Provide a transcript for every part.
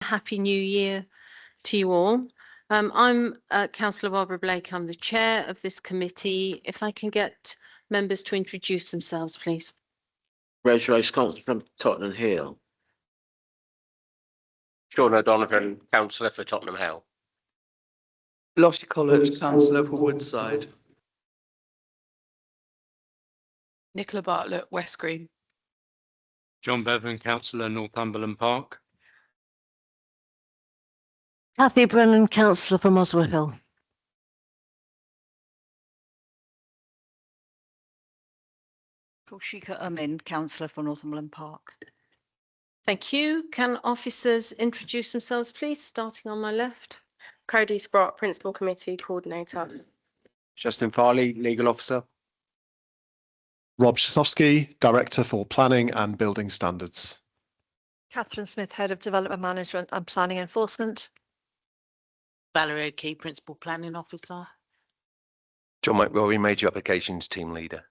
Happy New Year to you all. I'm Councillor Barbara Blake. I'm the chair of this committee. If I can get members to introduce themselves, please. Rose Councillor from Tottenham Hill. Sean O'Donovan, councillor for Tottenham Hill. Lottie Collett, councillor for Woodside. Nicola Bartlett, West Green. John Bevan, councillor Northumberland Park. Cathy Brennan, councillor for Muswell Hill. Kaushika Amin, councillor for Northumberland Park. Thank you. Can officers introduce themselves, please, starting on my left? Cody Sprott, Principal Committee Coordinator. Justin Farley, legal officer. Rob Shasovsky, Director for Planning and Building Standards. Catherine Smith, Head of Development Management and Planning Enforcement. Valerie O'Key, Principal Planning Officer. John McRory, Major Applications Team Leader.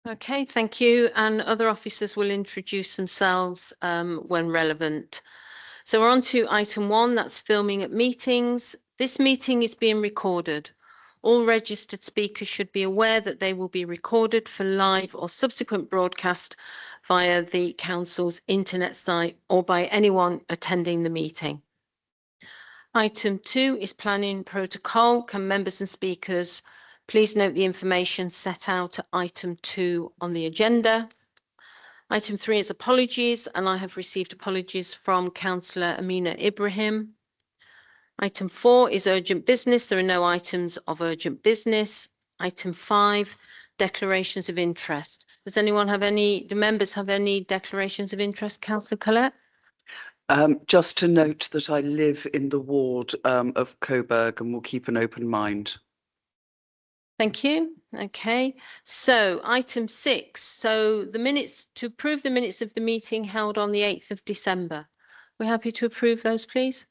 Okay, thank you. And other officers will introduce themselves when relevant. So we're on to item 1, that's filming at meetings. This meeting is being recorded. All registered speakers should be aware that they will be recorded for live or subsequent broadcast via the council's internet site or by anyone attending the meeting. Item 2 is planning protocol. Can members and speakers please note the information set out at item 2 on the agenda. Item 3 is apologies, and I have received apologies from Councillor Amina Ibrahim. Item 4 is urgent business. There are no items of urgent business. Item 5, declarations of interest. Does anyone have any, do members have any declarations of interest? Councillor Collett? Just to note that I live in the ward of Coburg and will keep an open mind. Thank you. Okay, so item 6. So the minutes, to approve the minutes of the meeting held on the 8th of December. We're happy to approve those, please.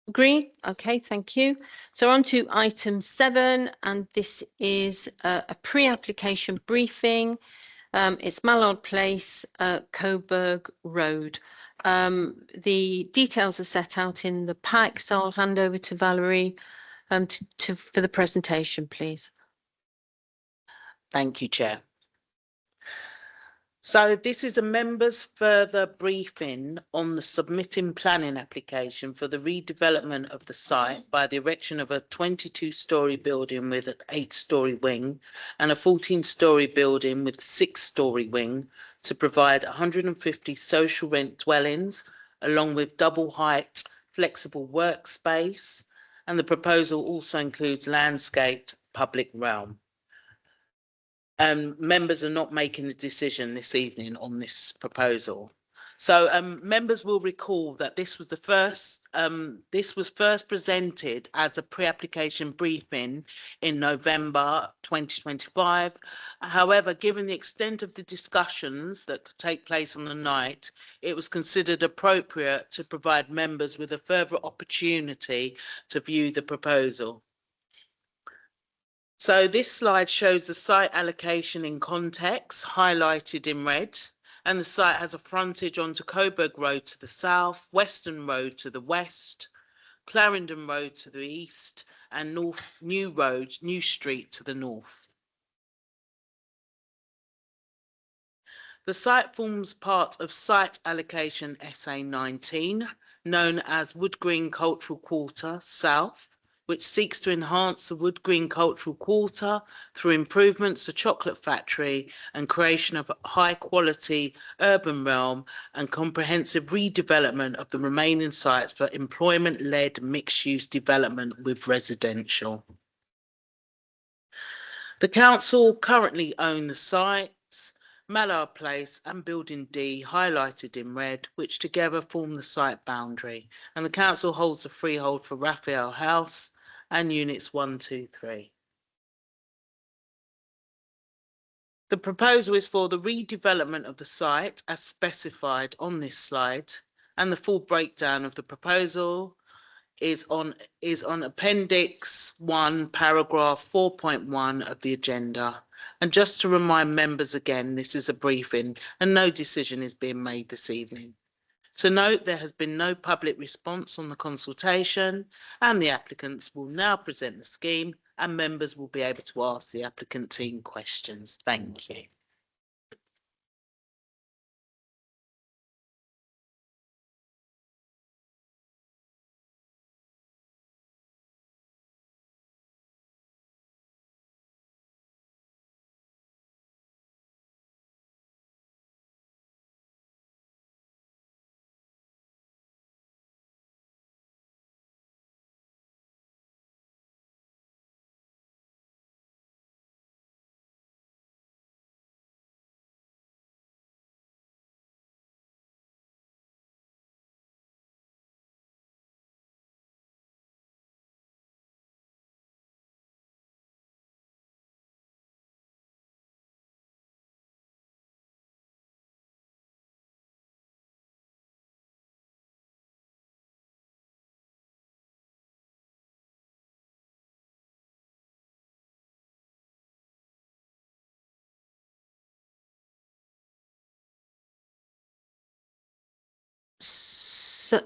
Agree? Okay, thank you. So on to item 7, and this is a pre-application briefing. It's Mallard Place, Coburg Road. The details are set out in the pack, so I'll hand over to Valerie for the presentation, please. Thank you, Chair. So this is a members' further briefing on the submitting planning application for the redevelopment of the site by the erection of a 22-storey building with an 8-storey wing and a 14-storey building with 6-storey wing to provide 150 social rent dwellings along with double height flexible workspace, and the proposal also includes landscaped public realm. Members are not making a decision this evening on this proposal. So members will recall that this was first presented as a pre-application briefing in November 2025. However, given the extent of the discussions that could take place on the night, it was considered appropriate to provide members with a further opportunity to view the proposal. So this slide shows the site allocation in context, highlighted in red, and the site has a frontage onto Coburg Road to the south, Western Road to the west, Clarendon Road to the east, and New Street to the north. The site forms part of Site Allocation SA19, known as Wood Green Cultural Quarter South, which seeks to enhance the Wood Green Cultural Quarter through improvements to Chocolate Factory and creation of a high-quality urban realm and comprehensive redevelopment of the remaining sites for employment-led mixed-use development with residential. The council currently own the sites Mallard Place and Building D, highlighted in red, which together form the site boundary, and the council holds the freehold for Raphael House and units 1, 2, 3. The proposal is for the redevelopment of the site as specified on this slide, and the full breakdown of the proposal is on Appendix 1, paragraph 4.1 of the agenda. And just to remind members again, this is a briefing and no decision is being made this evening. To note, there has been no public response on the consultation, and the applicants will now present the scheme and members will be able to ask the applicant team questions. Thank you.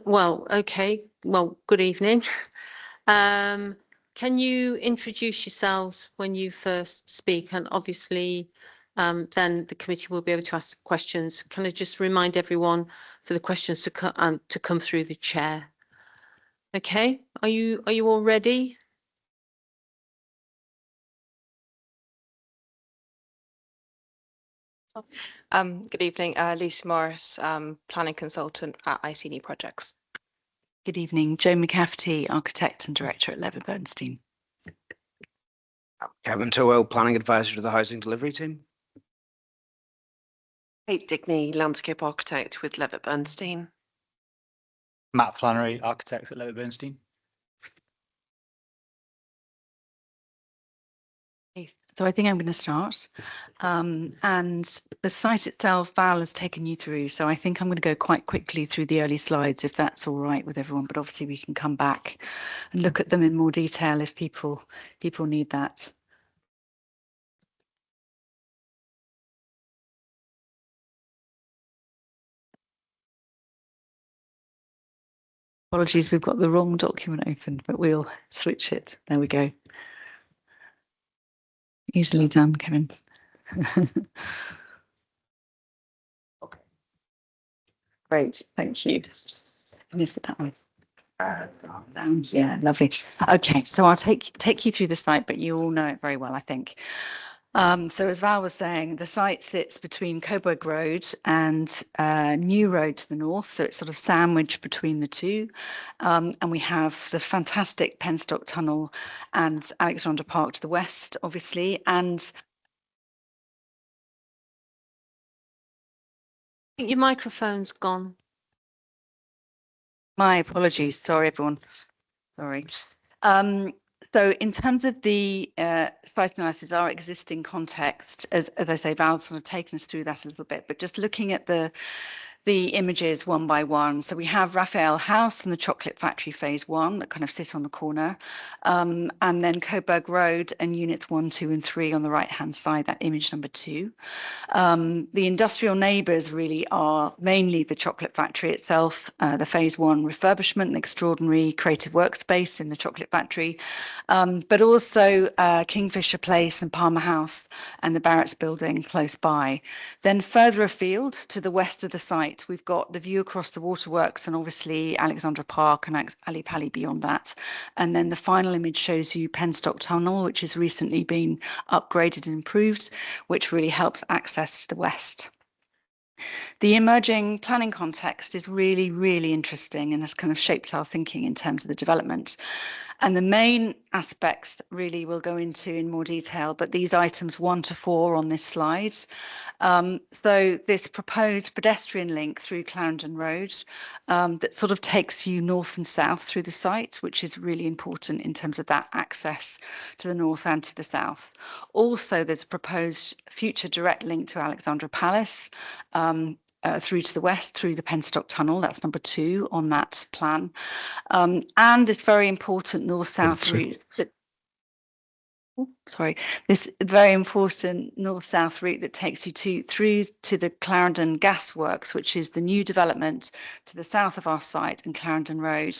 Well, okay. Well, good evening. Can you introduce yourselves when you first speak? And obviously, then the committee will be able to ask questions. Can I just remind everyone for the questions to come through the chair? Okay. Are you all ready? Good evening, Lucy Morris, planning consultant at ICD Projects. Good evening, Joe McCafferty, architect and director at Lever Bernstein. Kevin Towell, planning advisor to the housing delivery team. Kate Digney, landscape architect with Levitt Bernstein. Matt Flannery, architect at Levitt Bernstein. So I think I'm going to start. And the site itself, Val has taken you through. So I think I'm going to go quite quickly through the early slides, if that's all right with everyone. But obviously we can come back and look at them in more detail if people need that. Apologies, we've got the wrong document open, but we'll switch it. There we go. Easily done, Kevin. Okay. Great, thank you. I missed it that one. Down. Yeah, lovely. Okay, so I'll take you through the site, but you all know it very well, I think. So as Val was saying, the site sits between Coburg Road and New Road to the north, so it's sort of sandwiched between the two. And we have the fantastic Penstock Tunnel and Alexandra Park to the west, obviously. And I think your microphone's gone. my apologies, sorry everyone. Sorry. So in terms of the site analysis, our existing context, as I say, Val's sort of taken us through that a little bit, but just looking at the images one by one. So we have Raphael House and the Chocolate Factory Phase 1 that kind of sit on the corner. And then Coburg Road and units 1, 2 and 3 on the right-hand side, that image number 2. The industrial neighbours really are mainly the chocolate factory itself, the Phase 1 refurbishment, an extraordinary creative workspace in the chocolate factory, but also Kingfisher Place and Palmer House and the Barrett's building close by. Then further afield to the west of the site, we've got the view across the waterworks and obviously Alexandra Park and Ali Pali beyond that. And then the final image shows you Penstock Tunnel, which has recently been upgraded and improved, which really helps access to the west. The emerging planning context is really, really interesting and has kind of shaped our thinking in terms of the development. And the main aspects really we'll go into in more detail, but these items 1 to 4 on this slide. So this proposed pedestrian link through Clarendon Road that sort of takes you north and south through the site, which is really important in terms of that access to the north and to the south. Also, there's a proposed future direct link to Alexandra Palace, through to the west, through the Penstock Tunnel. That's number 2 on that plan. And this very important north-south route. sorry, this very important north-south route that takes you through to the Clarendon Gasworks, which is the new development to the south of our site and Clarendon Road,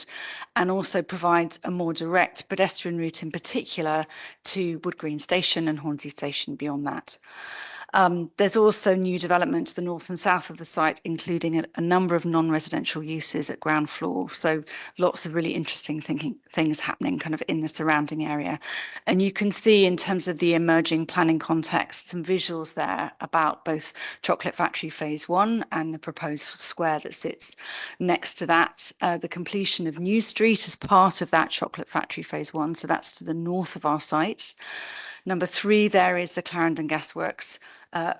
and also provides a more direct pedestrian route in particular to Wood Green Station and Hornsey Station beyond that. There's also new development to the north and south of the site, including a number of non-residential uses at ground floor. So lots of really interesting things happening kind of in the surrounding area. And you can see in terms of the emerging planning context, some visuals there about both Chocolate Factory Phase 1 and the proposed square that sits next to that. The completion of New Street as part of that Chocolate Factory Phase 1. So that's to the north of our site. Number 3 there is the Clarendon Gasworks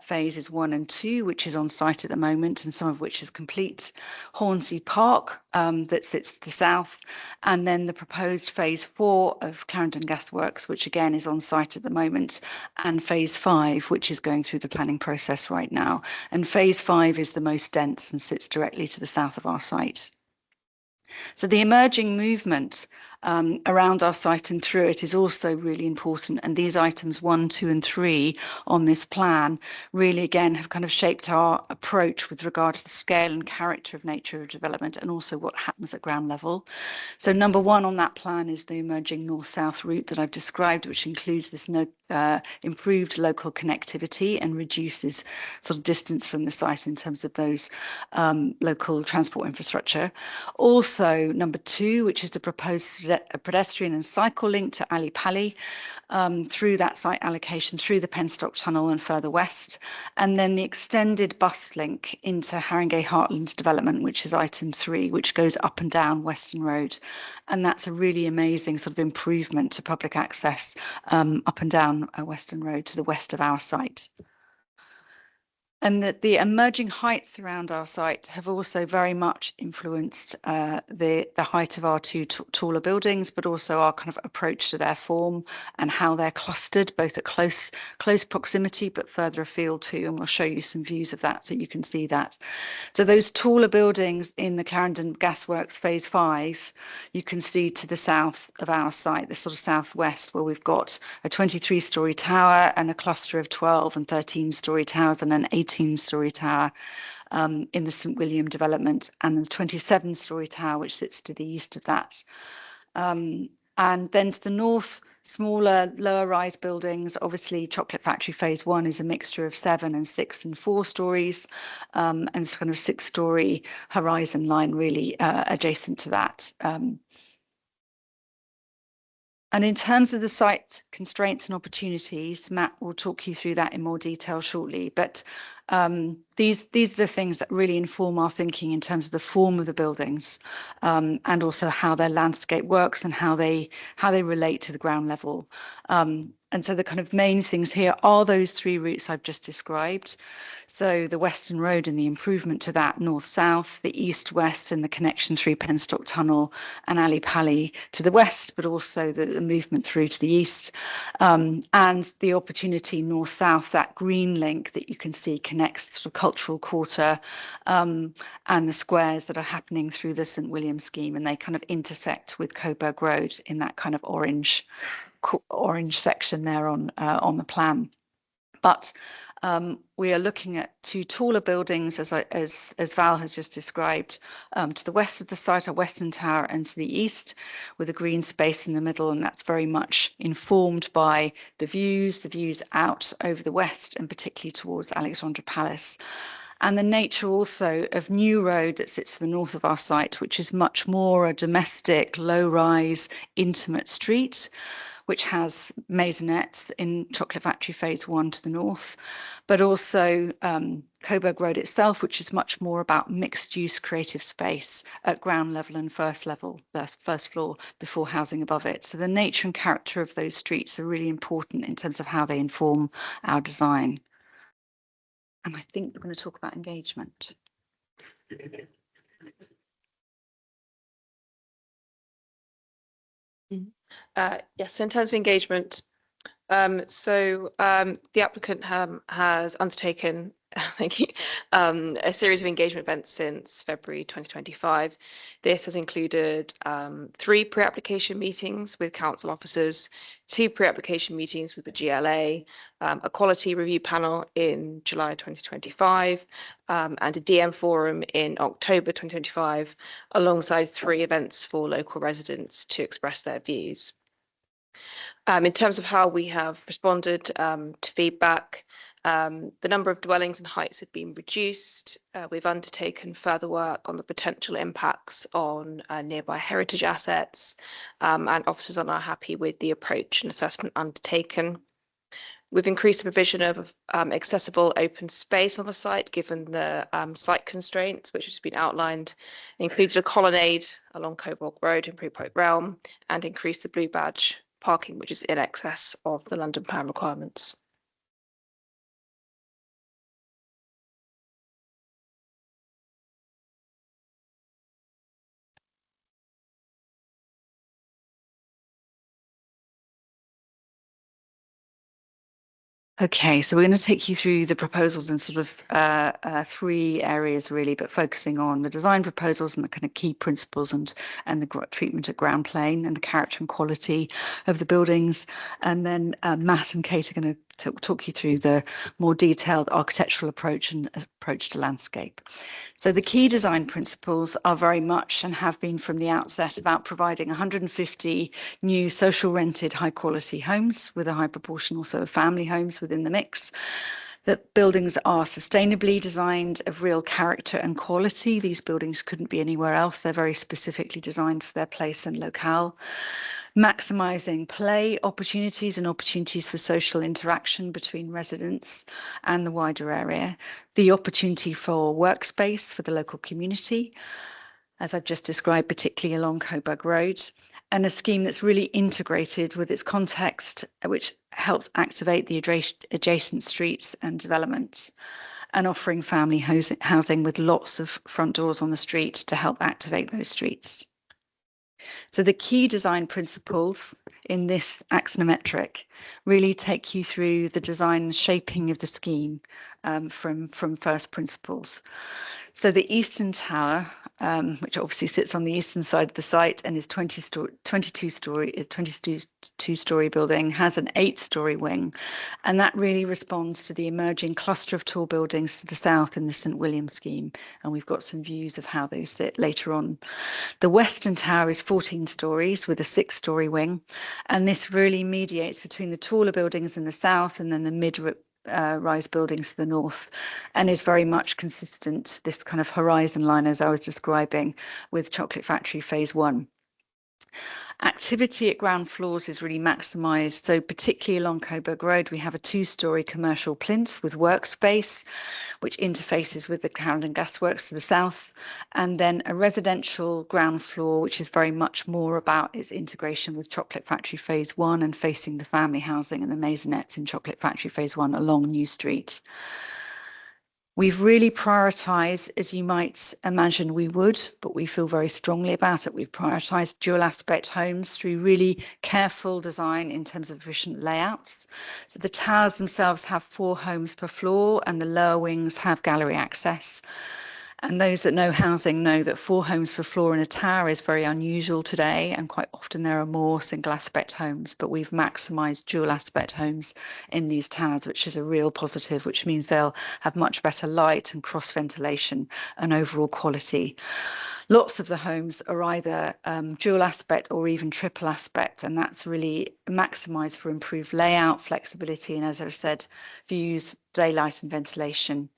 phases 1 and 2, which is on site at the moment and some of which is complete. Hornsey Park that sits to the south, and then the proposed phase 4 of Clarendon Gasworks, which again is on site at the moment, and phase 5, which is going through the planning process right now. And phase 5 is the most dense and sits directly to the south of our site. So the emerging movement around our site and through it is also really important. And these items 1, 2, and 3 on this plan really, again, have kind of shaped our approach with regard to the scale and character of nature of development and also what happens at ground level. So number 1 on that plan is the emerging north-south route that I've described, which includes this improved local connectivity and reduces sort of distance from the site in terms of those local transport infrastructure. Also, number 2, which is the proposed pedestrian and cycle link to Ali Pali through that site allocation, through the Penstock Tunnel and further west. And then the extended bus link into Haringey Heartlands development, which is item 3, which goes up and down Western Road. And that's a really amazing sort of improvement to public access up and down Western Road to the west of our site. And that the emerging heights around our site have also very much influenced the height of our 2 taller buildings, but also our kind of approach to their form and how they're clustered, both at close proximity, but further afield too. And we'll show you some views of that so you can see that. So those taller buildings in the Clarendon Gasworks Phase 5, you can see to the south of our site, the sort of southwest, where we've got a 23-storey tower and a cluster of 12 and 13-storey towers and an 18-storey tower in the St William development, and the 27-storey tower which sits to the east of that. And then to the north, smaller, lower rise buildings. Obviously, Chocolate Factory Phase 1 is a mixture of 7 and 6 and 4 stories, and it's kind of 6-storey horizon line really adjacent to that. And in terms of the site constraints and opportunities, Matt will talk you through that in more detail shortly. But these are the things that really inform our thinking in terms of the form of the buildings, and also how their landscape works and how they relate to the ground level. And so the kind of main things here are those 3 routes I've just described. So the Western Road and the improvement to that north-south, the east-west and the connection through Penstock Tunnel and Ali Pali to the west, but also the movement through to the east. And the opportunity north-south, that green link that you can see connects sort of Cultural Quarter and the squares that are happening through the St William scheme, and they kind of intersect with Coburg Road in that kind of orange section there on the plan. But we are looking at 2 taller buildings, as Val has just described, to the west of the site, our Western Tower, and to the east, with a green space in the middle, and that's very much informed by the views out over the west, and particularly towards Alexandra Palace. And the nature also of New Road that sits to the north of our site, which is much more a domestic, low-rise, intimate street, which has maisonettes in Chocolate Factory Phase 1 to the north, but also Coburg Road itself, which is much more about mixed-use creative space at ground level and first floor before housing above it. So the nature and character of those streets are really important in terms of how they inform our design. And I think we're going to talk about engagement. Yes, so in terms of engagement, the applicant has undertaken Thank you. A series of engagement events since February 2025. This has included 3 pre-application meetings with council officers, 2 pre-application meetings with the GLA, a quality review panel in July 2025, and a DM forum in October 2025, alongside 3 events for local residents to express their views. In terms of how we have responded to feedback, the number of dwellings and heights have been reduced. We've undertaken further work on the potential impacts on nearby heritage assets, and officers are now happy with the approach and assessment undertaken. We've increased the provision of accessible open space on the site, given the site constraints, which has been outlined. It includes a colonnade along Coburg Road in Prepart Realm, and increased the blue badge parking, which is in excess of the London Plan requirements. Okay, so we're going to take you through the proposals in sort of 3 areas really, but focusing on the design proposals and the kind of key principles and the treatment at ground plane and the character and quality of the buildings. And then Matt and Kate are going to talk you through the more detailed architectural approach and approach to landscape. So the key design principles are very much, and have been from the outset, about providing 150 new social rented high quality homes, with a high proportion also of family homes within the mix. That buildings are sustainably designed, of real character and quality. These buildings couldn't be anywhere else. They're very specifically designed for their place and locale. Maximising play opportunities and opportunities for social interaction between residents and the wider area. The opportunity for workspace for the local community, as I've just described, particularly along Coburg Road. And a scheme that's really integrated with its context, which helps activate the adjacent streets and developments, and offering family housing with lots of front doors on the street to help activate those streets. So the key design principles in this axonometric really take you through the design and shaping of the scheme from first principles. So the Eastern Tower, which obviously sits on the eastern side of the site and is 22-story building, has an 8-story wing, and that really responds to the emerging cluster of tall buildings to the south in the St William scheme, and we've got some views of how those sit later on. The Western Tower is 14 stories with a 6-story wing, and this really mediates between the taller buildings in the south and then the mid-rise buildings to the north, and is very much consistent, this kind of horizon line as I was describing, with Chocolate Factory Phase 1. Activity at ground floors is really maximised. So particularly along Coburg Road, we have a 2-story commercial plinth with workspace, which interfaces with the Clarendon Gasworks to the south, and then a residential ground floor, which is very much more about its integration with Chocolate Factory Phase 1 and facing the family housing and the maisonettes in Chocolate Factory Phase 1 along New Street. We've really prioritised, as you might imagine we would, but we feel very strongly about it. We've prioritised dual aspect homes through really careful design in terms of efficient layouts. So the towers themselves have 4 homes per floor, and the lower wings have gallery access. And those that know housing know that 4 homes per floor in a tower is very unusual today, and quite often there are more single aspect homes, but we've maximised dual aspect homes in these towers, which is a real positive, which means they'll have much better light and cross ventilation and overall quality. Lots of the homes are either dual aspect or even triple aspect, and that's really maximised for improved layout, flexibility, and as I've said, views, daylight and ventilation.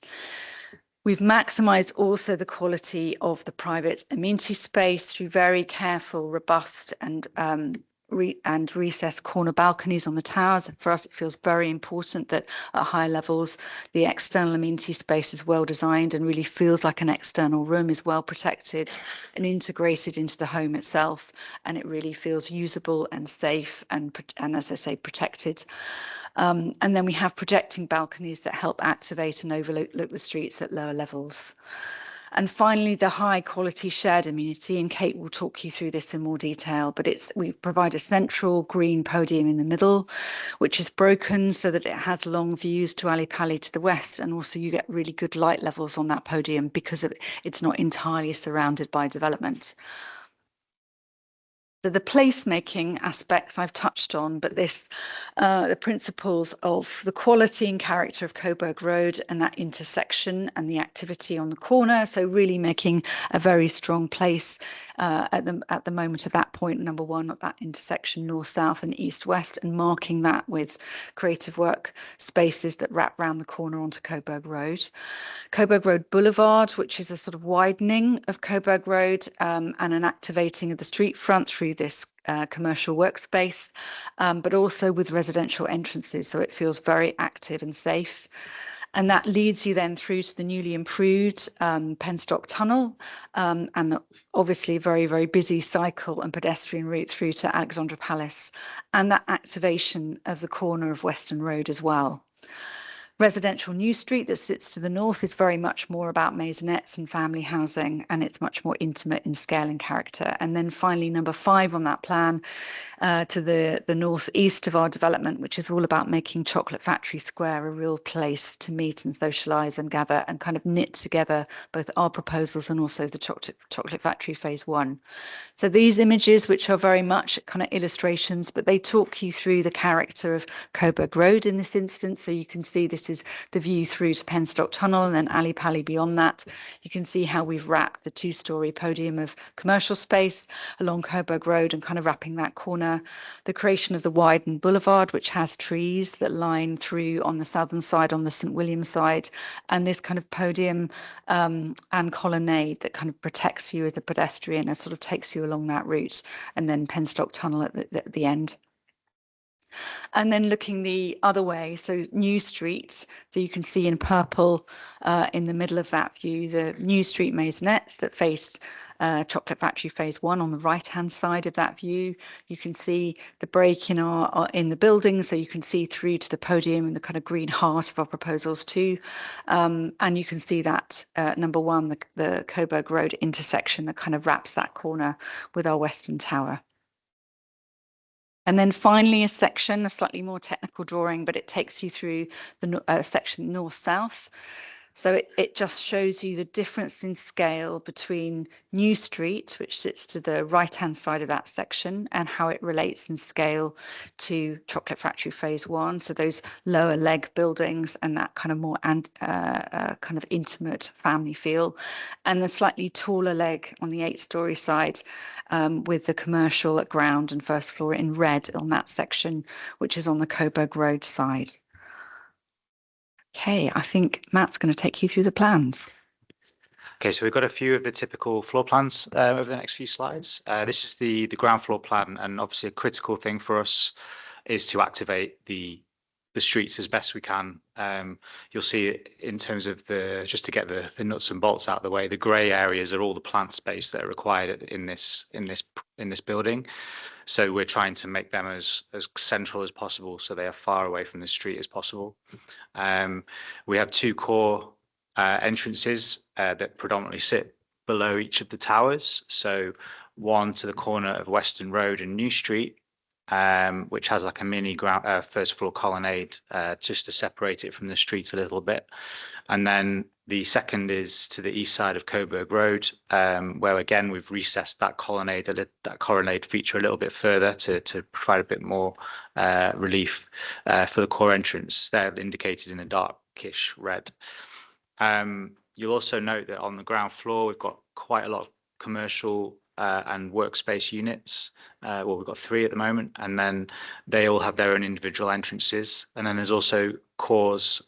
We've maximised also the quality of the private amenity space through very careful, robust and recessed corner balconies on the towers. For us, it feels very important that at high levels, the external amenity space is well designed and really feels like an external room, is well protected and integrated into the home itself, and it really feels usable and safe and as I say, protected. And then we have projecting balconies that help activate and overlook the streets at lower levels. And finally, the high quality shared amenity, and Kate will talk you through this in more detail, but we provide a central green podium in the middle, which is broken so that it has long views to Ali Pali to the west, and also you get really good light levels on that podium because it's not entirely surrounded by development. The placemaking aspects I've touched on, but the principles of the quality and character of Coburg Road and that intersection and the activity on the corner. So really making a very strong place at the moment of that point, number one, at that intersection north-south and east-west, and marking that with creative work spaces that wrap round the corner onto Coburg Road. Coburg Road Boulevard, which is a sort of widening of Coburg Road and an activating of the street front through this commercial workspace, but also with residential entrances, so it feels very active and safe. And that leads you then through to the newly improved Penstock Tunnel and the obviously very, very busy cycle and pedestrian route through to Alexandra Palace, and that activation of the corner of Western Road as well. Residential New Street that sits to the north is very much more about maisonettes and family housing, and it's much more intimate in scale and character. And then finally, number 5 on that plan to the northeast of our development, which is all about making Chocolate Factory Square a real place to meet and socialise and gather and kind of knit together both our proposals and also the Chocolate Factory Phase 1. So these images, which are very much kind of illustrations, but they talk you through the character of Coburg Road in this instance. So you can see this is the view through to Penstock Tunnel and then Ali Pali beyond that. You can see how we've wrapped the 2-storey podium of commercial space along Coburg Road and kind of wrapping that corner. The creation of the widened boulevard, which has trees that line through on the southern side, on the St. William side, and this kind of podium and colonnade that kind of protects you as a pedestrian and sort of takes you along that route, and then Penstock Tunnel at the end. And then looking the other way, so New Street, so you can see in purple in the middle of that view, the New Street maisonettes that face Chocolate Factory Phase 1 on the right-hand side of that view. You can see the break in the building, so you can see through to the podium and the kind of green heart of our proposals too. And you can see that number 1, the Coburg Road intersection that kind of wraps that corner with our Western Tower. And then finally a slightly more technical drawing, but it takes you through the section north-south. So it just shows you the difference in scale between New Street, which sits to the right-hand side of that section, and how it relates in scale to Chocolate Factory Phase 1. So those lower leg buildings and that kind of more kind of intimate family feel, and the slightly taller leg on the 8-storey side with the commercial at ground and first floor in red on that section, which is on the Coburg Road side. Okay, I think Matt's going to take you through the plans. Okay, so we've got a few of the typical floor plans over the next few slides. This is the ground floor plan, and obviously a critical thing for us is to activate the streets as best we can. You'll see in terms of just to get the nuts and bolts out of the way, the grey areas are all the plant space that are required in this building. So we're trying to make them as central as possible, so they are far away from the street as possible. We have 2 core entrances that predominantly sit below each of the towers. So one to the corner of Western Road and New Street, which has like a mini first floor colonnade just to separate it from the street a little bit. And then the second is to the east side of Coburg Road, where again we've recessed that colonnade feature a little bit further to provide a bit more relief for the core entrance. They're indicated in the darkish red. You'll also note that on the ground floor we've got quite a lot of commercial and workspace units. Well, we've got 3 at the moment, and then they all have their own individual entrances. And then there's also cores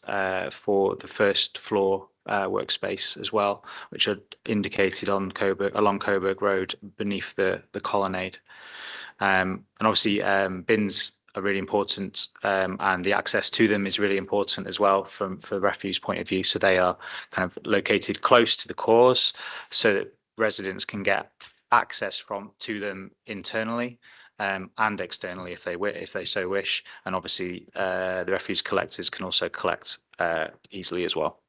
for the first floor workspace as well, which are indicated on along Coburg Road beneath the colonnade. And obviously bins are really important, and the access to them is really important as well from the refuse point of view. So they are kind of located close to the cores so that residents can get access to them internally and externally if they so wish, and obviously the refuse collectors can also collect easily as well.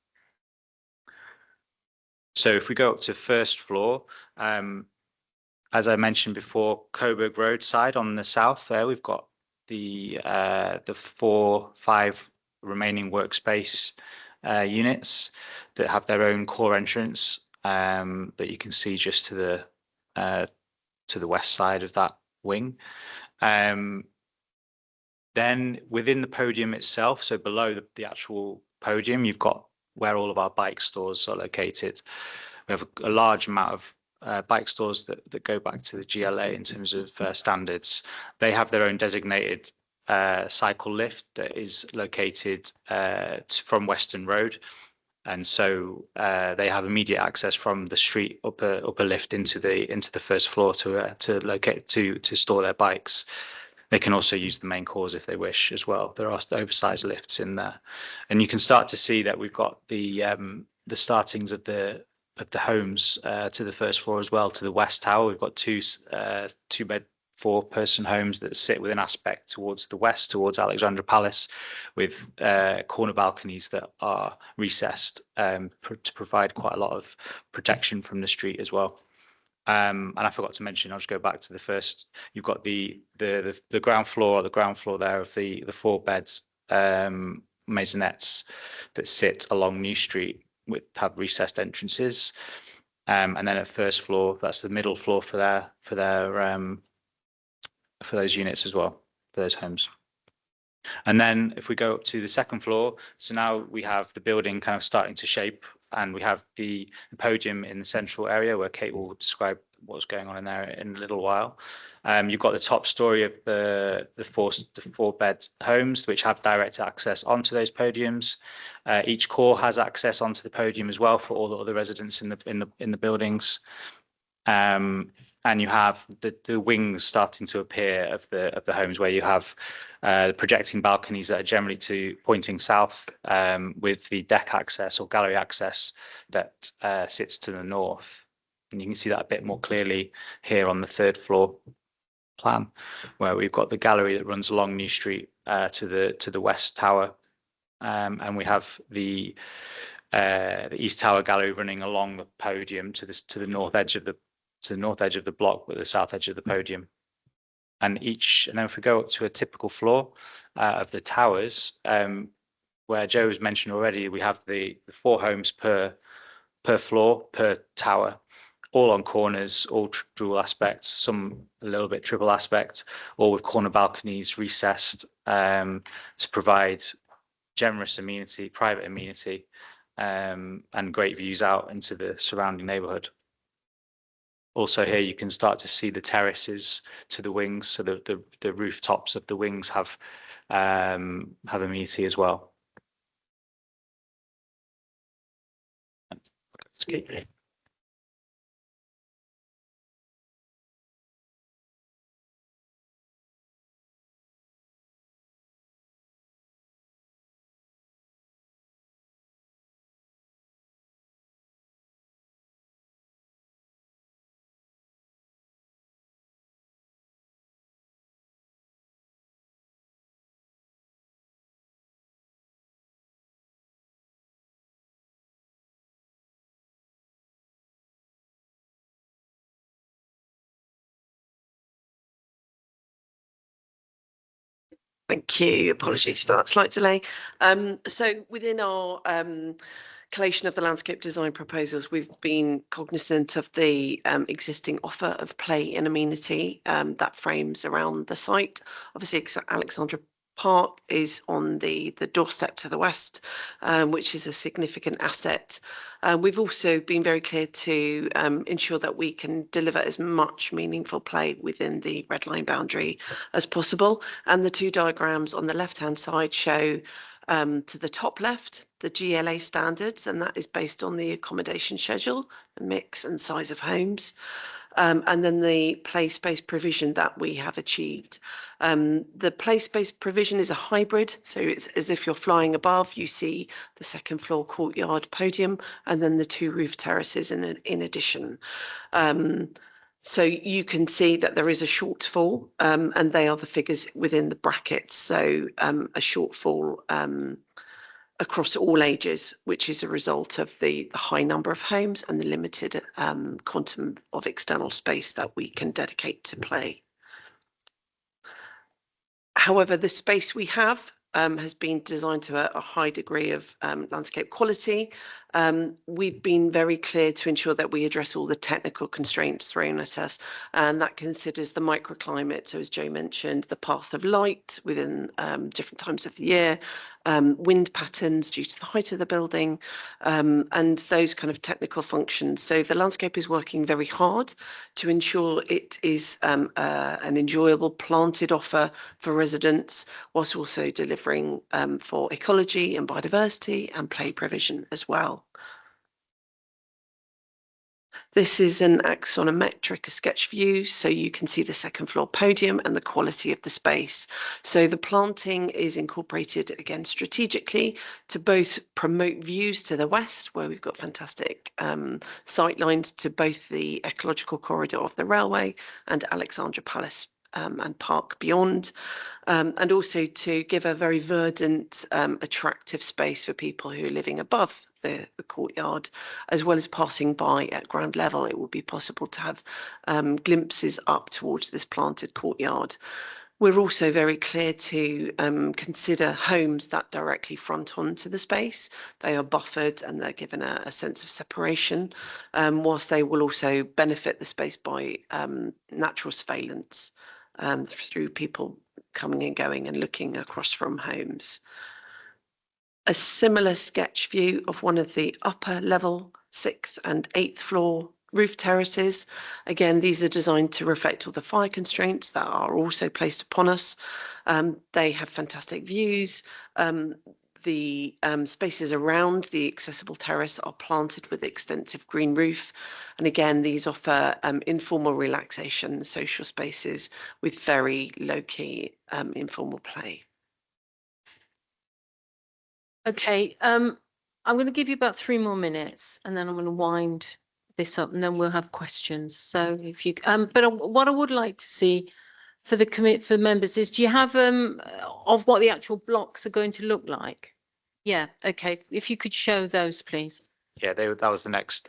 So if we go up to first floor, as I mentioned before, Coburg Road side on the south there, we've got the 4-5 remaining workspace units that have their own core entrance that you can see just to the west side of that wing. Then within the podium itself, so below the actual podium, you've got where all of our bike stores are located. We have a large amount of bike stores that go back to the GLA in terms of standards. They have their own designated cycle lift that is located from Western Road. And so they have immediate access from the street upper lift into the first floor to store their bikes. They can also use the main cores if they wish as well. There are oversized lifts in there, and you can start to see that we've got the startings of the homes to the first floor as well. To the west tower, we've got two bed 4-person homes that sit with an aspect towards the west, towards Alexandra Palace, with corner balconies that are recessed to provide quite a lot of protection from the street as well. And I forgot to mention, I'll just go back to the first. You've got the ground floor there of the 4 beds maisonettes that sit along New Street have recessed entrances, and then at first floor, that's the middle floor for those units as well, for those homes. And then if we go up to the second floor, so now we have the building kind of starting to shape, and we have the podium in the central area where Kate will describe what's going on in there in a little while. You've got the top story of the 4-bed homes, which have direct access onto those podiums. Each core has access onto the podium as well for all the other residents in the buildings. And you have the wings starting to appear of the homes, where you have projecting balconies that are generally pointing south, with the deck access or gallery access that sits to the north. And you can see that a bit more clearly here on the 3rd floor plan, where we've got the gallery that runs along New Street to the west tower, and we have the east tower gallery running along the podium to the north edge of the block, with the south edge of the podium. And then if we go up to a typical floor of the towers, where Joe has mentioned already, we have the 4 homes per floor, per tower, all on corners, all dual aspects, some a little bit triple aspect, all with corner balconies recessed to provide generous amenity, private amenity, and great views out into the surrounding neighbourhood. Also here you can start to see the terraces to the wings, so the rooftops of the wings have amenity as well. Thank you. Apologies for that slight delay. So within our collation of the landscape design proposals, we've been cognizant of the existing offer of play and amenity that frames around the site. Obviously, Alexandra Park is on the doorstep to the west, which is a significant asset. We've also been very clear to ensure that we can deliver as much meaningful play within the red line boundary as possible. And the 2 diagrams on the left-hand side show to the top left the GLA standards, and that is based on the accommodation schedule, the mix and size of homes. And then the play space provision that we have achieved. The play space provision is a hybrid, so it's as if you're flying above, you see the 2nd floor courtyard podium, and then the 2 roof terraces in addition. So you can see that there is a shortfall, and they are the figures within the brackets. So a shortfall across all ages, which is a result of the high number of homes and the limited quantum of external space that we can dedicate to play. However, the space we have has been designed to a high degree of landscape quality. We've been very clear to ensure that we address all the technical constraints thrown at us, and that considers the microclimate. So as Joe mentioned, the path of light within different times of the year, wind patterns due to the height of the building, and those kind of technical functions. So the landscape is working very hard to ensure it is an enjoyable planted offer for residents, whilst also delivering for ecology and biodiversity and play provision as well. This is an axonometric sketch view, so you can see the second floor podium and the quality of the space. So the planting is incorporated again strategically to both promote views to the west, where we've got fantastic sight lines to both the ecological corridor of the railway and Alexandra Palace and Park beyond, and also to give a very verdant, attractive space for people who are living above the courtyard, as well as passing by at ground level. It will be possible to have glimpses up towards this planted courtyard. We're also very clear to consider homes that directly front onto the space. They are buffered and they're given a sense of separation, whilst they will also benefit the space by natural surveillance through people coming and going and looking across from homes. A similar sketch view of one of the upper level 6th and 8th floor roof terraces. Again, these are designed to reflect all the fire constraints that are also placed upon us. They have fantastic views. The spaces around the accessible terrace are planted with extensive green roof. And again, these offer informal relaxation, social spaces with very low-key informal play. Okay, I'm going to give you about 3 more minutes and then I'm going to wind this up and then we'll have questions. So if you, what I would like to see for the members is, do you have of what the actual blocks are going to look like? Yeah, okay. If you could show those, please. Yeah, that was the next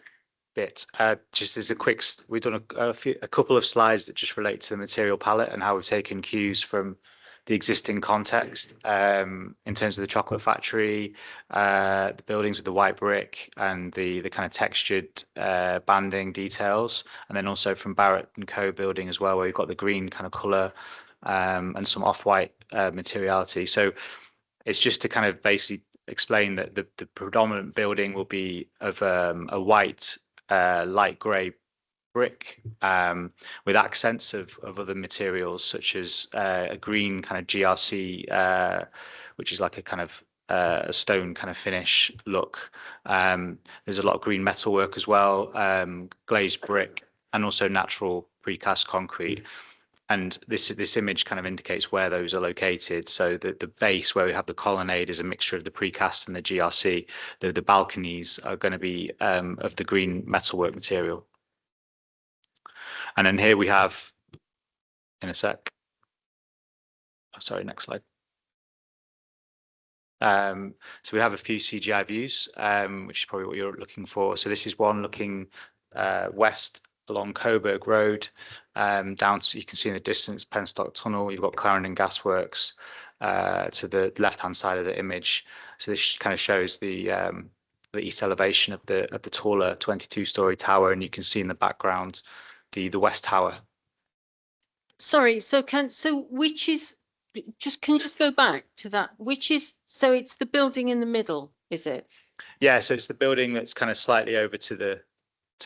bit. Just as a quick, we've done a couple of slides that just relate to the material palette and how we've taken cues from the existing context in terms of the chocolate factory, the buildings with the white brick and the kind of textured banding details, and then also from Barrett and Co building as well, where you've got the green kind of colour and some off-white materiality. So it's just to kind of basically explain that the predominant building will be of a white, light grey brick with accents of other materials such as a green kind of GRC, which is like a kind of a stone kind of finish look. There's a lot of green metalwork as well, glazed brick, and also natural precast concrete. And this image kind of indicates where those are located. So the base where we have the colonnade is a mixture of the precast and the GRC. The balconies are going to be of the green metalwork material. And then here we have, in a sec, oh, sorry, next slide. So we have a few CGI views, which is probably what you're looking for. So this is one looking west along Coburg Road, down to, you can see in the distance, Penstock Tunnel. You've got Clarendon Gasworks to the left-hand side of the image. So this kind of shows the east elevation of the taller 22-story tower, and you can see in the background the West Tower. Sorry, so which is, can you just go back to that? Which is, so it's the building in the middle, is it? Yeah, so it's the building that's kind of slightly over to the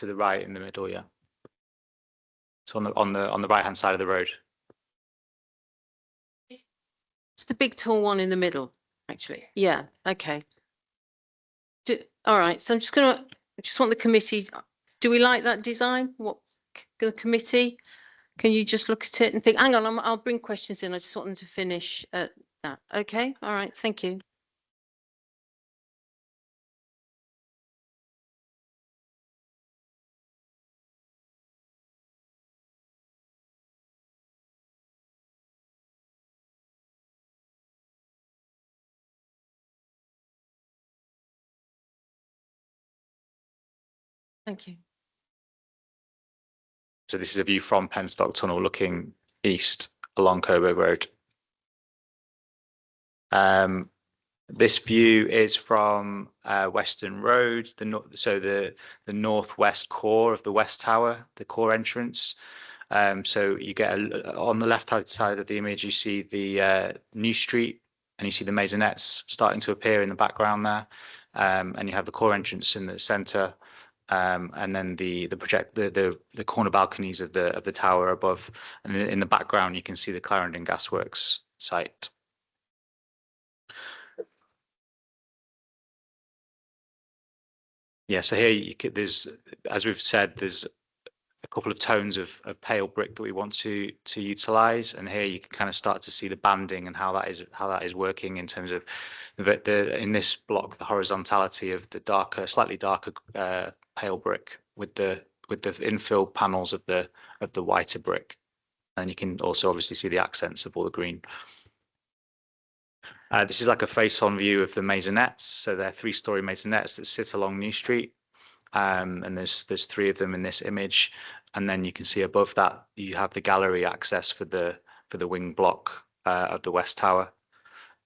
right in the middle, yeah. So on the right-hand side of the road. It's the big tall one in the middle, actually. Yeah, okay. All right, so I just want the committee, do we like that design? What, the committee? Can you just look at it and think, hang on, I'll bring questions in. I just want them to finish that. Okay, all right, thank you. Thank you. So this is a view from Penstock Tunnel looking east along Coburg Road. This view is from Western Road, the northwest core of the West Tower, the core entrance. So you get on the left-hand side of the image, you see the New Street, and you see the maisonettes starting to appear in the background there. And you have the core entrance in the centre, and then the corner balconies of the tower above. And in the background, you can see the Clarendon Gasworks site. Yeah, so here there's, as we've said, there's a couple of tones of pale brick that we want to utilise, and here you can kind of start to see the banding and how that is working in terms of in this block, the horizontality of the slightly darker pale brick with the infill panels of the whiter brick, and you can also obviously see the accents of all the green. This is like a face-on view of the maisonettes. So they're 3-storey maisonettes that sit along New Street. And there's 3 of them in this image. And then you can see above that, you have the gallery access for the wing block of the West Tower.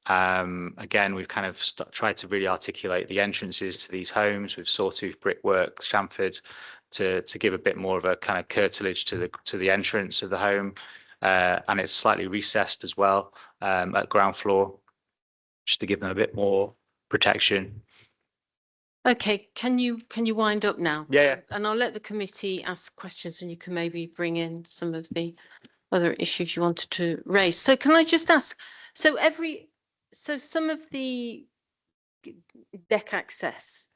Again, we've kind of tried to really articulate the entrances to these homes with sawtooth brickwork, chamfered, to give a bit more of a kind of curtilage to the entrance of the home. And it's slightly recessed as well at ground floor, just to give them a bit more protection. Okay, can you wind up now? Yeah. And I'll let the committee ask questions, and you can maybe bring in some of the other issues you wanted to raise. So can I just ask, so some of the deck access,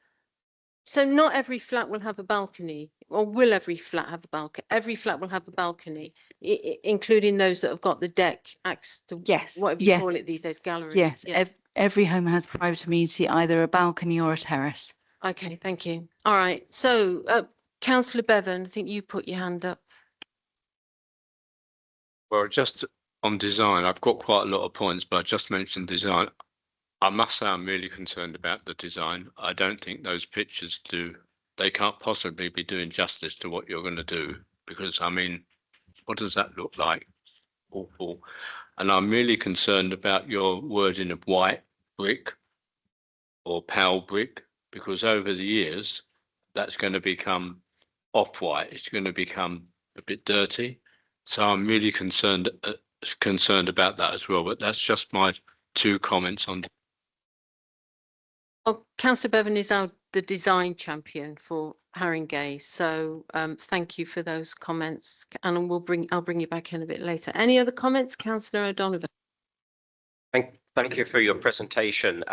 so not every flat will have a balcony, or will every flat have a balcony? Every flat will have a balcony, including those that have got the deck access to, Yes. whatever you call it these days, gallery. Yes, Yeah. every home has private amenity, either a balcony or a terrace. Okay, thank you. All right, so Councillor Bevan, I think you put your hand up. Well, just on design, I've got quite a lot of points, but I just mentioned design. I must say I'm really concerned about the design. I don't think those pictures they can't possibly be doing justice to what you're going to do, because I mean, what does that look like? Awful. And I'm really concerned about your wording of white brick or pale brick, because over the years, that's going to become off-white. It's going to become a bit dirty. So I'm really concerned about that as well. But that's just my 2 comments on. Well, Councillor Bevan is the design champion for Haringey, so thank you for those comments, and I'll bring you back in a bit later. Any other comments, Councillor O'Donovan? Thank you for your presentation.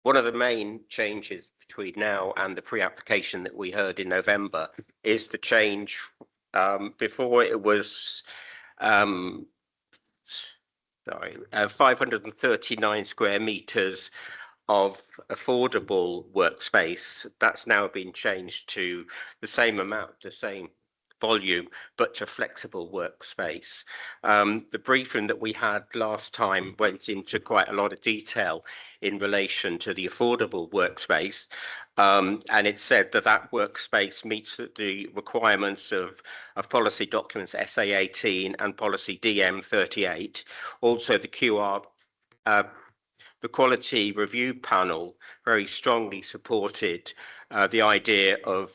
One of the main changes between now and the pre-application that we heard in November is the change. Before it was 539 square meters of affordable workspace. That's now been changed to the same amount, the same volume, but to flexible workspace. The briefing that we had last time went into quite a lot of detail in relation to the affordable workspace, and it said that workspace meets the requirements of policy documents SA18 and policy DM38. Also, the the quality review panel very strongly supported the idea of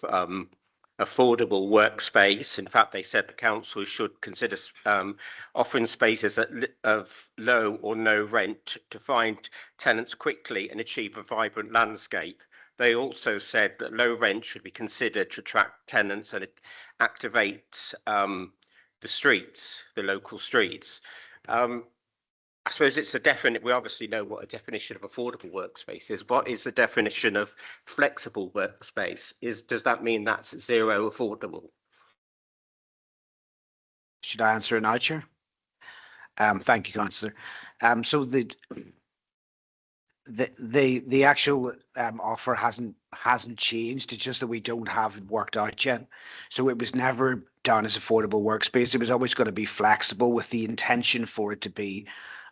affordable workspace. In fact, they said the council should consider offering spaces of low or no rent to find tenants quickly and achieve a vibrant landscape. They also said that low rent should be considered to attract tenants and activate the local streets. I suppose it's a definite, we obviously know what a definition of affordable workspace is. What is the definition of flexible workspace? Does that mean that's 0 affordable? Should I answer it now, Chair? Thank you, Councillor. So the actual offer hasn't changed. It's just that we don't have it worked out yet. So it was never done as affordable workspace. It was always going to be flexible with the intention for it to be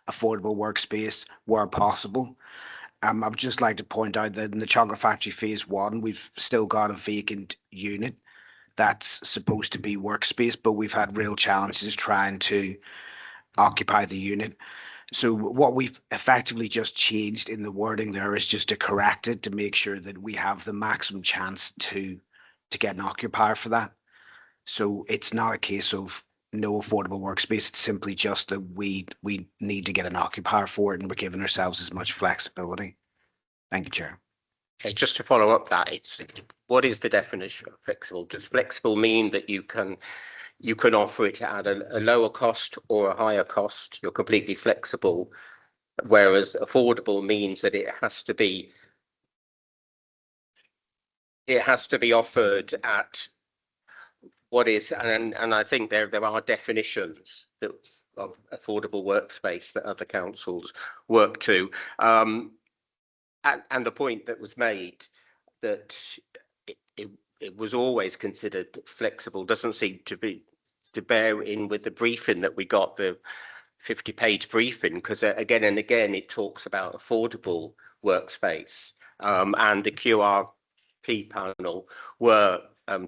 affordable workspace where possible. I would just like to point out that in the Chocolate Factory Phase 1, we've still got a vacant unit that's supposed to be workspace, but we've had real challenges trying to occupy the unit. So what we've effectively just changed in the wording there is just to correct it to make sure that we have the maximum chance to get an occupier for that. So it's not a case of no affordable workspace. It's simply just that we need to get an occupier for it, and we're giving ourselves as much flexibility. Thank you, Chair. Okay, just to follow up that, it's what is the definition of flexible? Does flexible mean that you can offer it at a lower cost or a higher cost? You're completely flexible, whereas affordable means that it has to be offered at what is, and I think there are definitions of affordable workspace that other councils work to. And the point that was made that it was always considered flexible doesn't seem to bear in with the briefing that we got, the 50-page briefing, because again and again it talks about affordable workspace, and the QRP panel were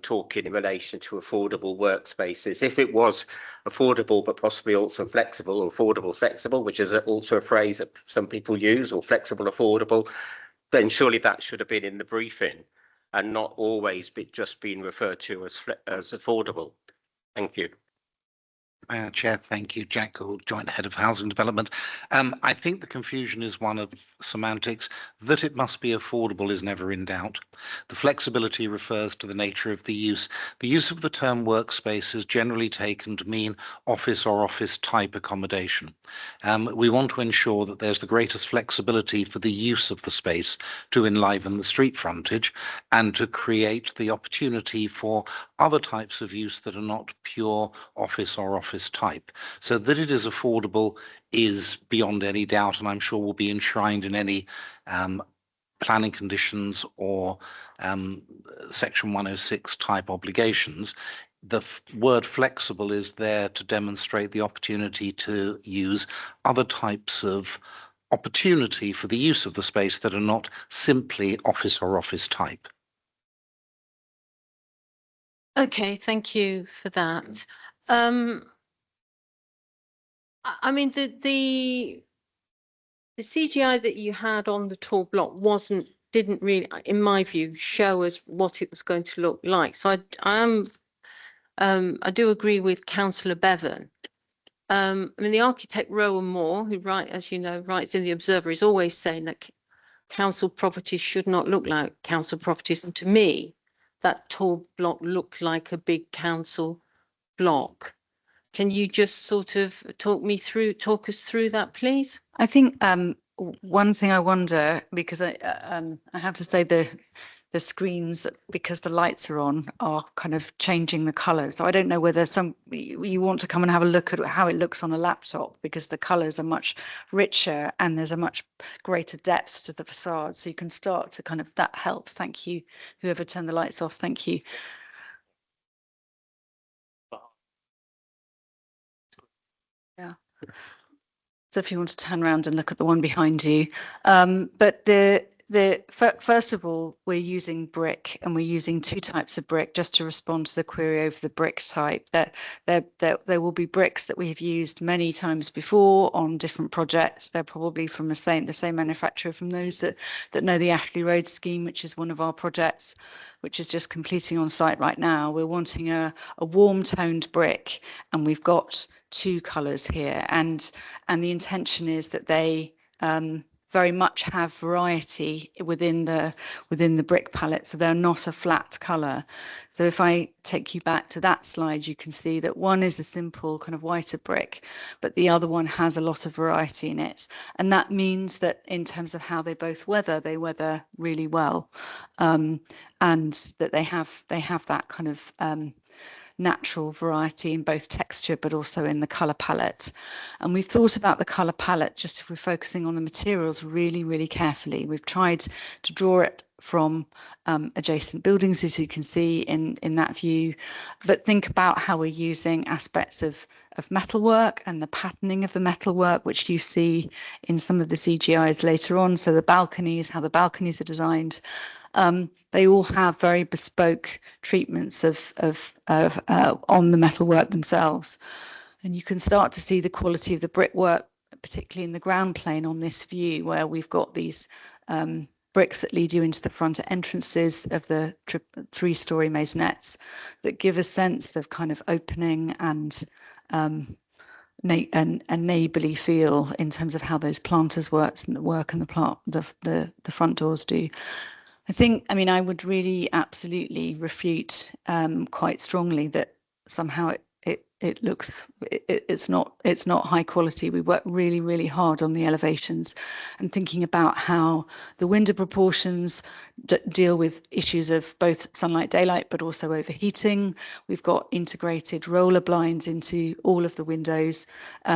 talking in relation to affordable workspaces. If it was affordable but possibly also flexible, or affordable flexible, which is also a phrase that some people use, or flexible affordable, then surely that should have been in the briefing and not always just being referred to as affordable. Thank you. Chair, thank you. Jack Gould, Joint Head of Housing Development. I think the confusion is one of semantics. That it must be affordable is never in doubt. The flexibility refers to the nature of the use. The use of the term workspace is generally taken to mean office or office type accommodation. We want to ensure that there's the greatest flexibility for the use of the space to enliven the street frontage and to create the opportunity for other types of use that are not pure office or office type. So that it is affordable is beyond any doubt, and I'm sure will be enshrined in any planning conditions or Section 106 type obligations. The word flexible is there to demonstrate the opportunity to use other types of opportunity for the use of the space that are not simply office or office type. Okay, thank you for that. I mean, the CGI that you had on the tall block didn't really, in my view, show us what it was going to look like. So I do agree with Councillor Bevan. I mean, the architect Rowan Moore, who as you know, writes in the Observer, is always saying that council properties should not look like council properties. And to me, that tall block looked like a big council block. Can you just sort of talk us through that, please? I think one thing I wonder, because I have to say the screens, because the lights are on, are kind of changing the colours. So I don't know whether you want to come and have a look at how it looks on a laptop, because the colours are much richer and there's a much greater depth to the facade. So you can start to kind of, that helps. Thank you. Whoever turned the lights off, thank you. Yeah. So if you want to turn around and look at the one behind you, but first of all, we're using brick, and we're using two types of brick just to respond to the query over the brick type. There will be bricks that we have used many times before on different projects. They're probably from the same manufacturer, from those that know the Ashley Road scheme, which is one of our projects, which is just completing on site right now. We're wanting a warm toned brick, and we've got two colours here, and the intention is that they very much have variety within the brick palette, so they're not a flat colour. So if I take you back to that slide, you can see that one is a simple kind of whiter brick, but the other one has a lot of variety in it, and that means that in terms of how they both weather, they weather really well, and that they have that kind of natural variety in both texture but also in the colour palette. And we've thought about the colour palette, just if we're focusing on the materials, really, really carefully. We've tried to draw it from adjacent buildings, as you can see in that view, but think about how we're using aspects of metalwork and the patterning of the metalwork, which you see in some of the CGIs later on. So the balconies, how the balconies are designed. They all have very bespoke treatments on the metalwork themselves. And you can start to see the quality of the brickwork, particularly in the ground plane on this view, where we've got these bricks that lead you into the front entrances of the 3-story maisonettes that give a sense of kind of opening and neighbourly feel in terms of how those planters work and the front doors do. I mean, I would really absolutely refute quite strongly that somehow it's not high quality. We work really, really hard on the elevations and thinking about how the window proportions deal with issues of both sunlight, daylight, but also overheating. We've got integrated roller blinds into all of the windows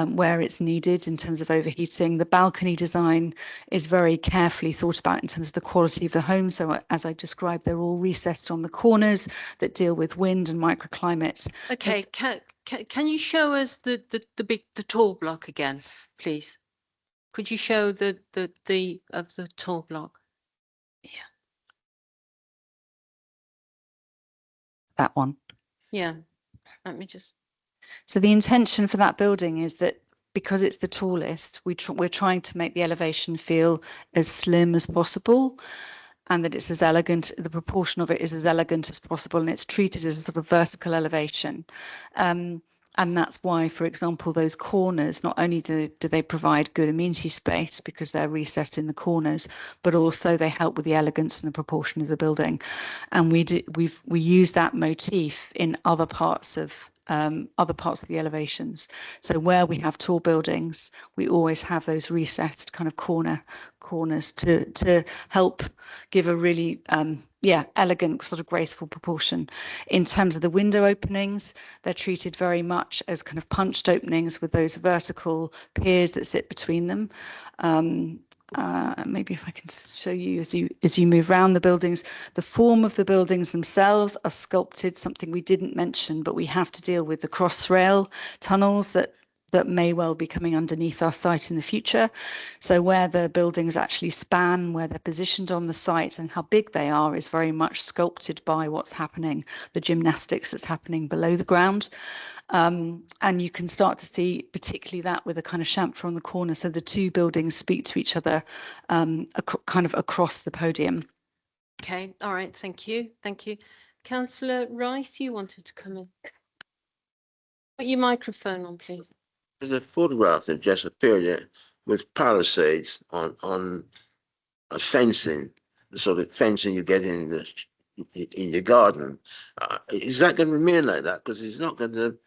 where it's needed in terms of overheating. The balcony design is very carefully thought about in terms of the quality of the home. So as I described, they're all recessed on the corners that deal with wind and microclimate. Okay, can you show us the tall block again, please? Could you show the tall block? Yeah. That one. Yeah. Let me just. So the intention for that building is that because it's the tallest, we're trying to make the elevation feel as slim as possible, and that it's as elegant, the proportion of it is as elegant as possible, and it's treated as a sort of vertical elevation. And that's why, for example, those corners, not only do they provide good amenity space because they're recessed in the corners, but also they help with the elegance and the proportion of the building. And we use that motif in other parts of the elevations. So where we have tall buildings, we always have those recessed kind of corners to help give a really elegant, sort of graceful proportion. In terms of the window openings, they're treated very much as kind of punched openings with those vertical piers that sit between them. Maybe if I can show you as you move around the buildings, the form of the buildings themselves are sculpted, something we didn't mention, but we have to deal with the crossrail tunnels that may well be coming underneath our site in the future. So where the buildings actually span, where they're positioned on the site and how big they are is very much sculpted by what's happening, the gymnastics that's happening below the ground. And you can start to see particularly that with a kind of chamfer on the corner. So the two buildings speak to each other kind of across the podium. Okay, all right, thank you. Thank you. Councillor Rice, you wanted to come in. Put your microphone on, please. There's a photograph that just appeared there with palisades on a fencing, the sort of fencing you get in your garden. Is that going to remain like that? Because it's not going to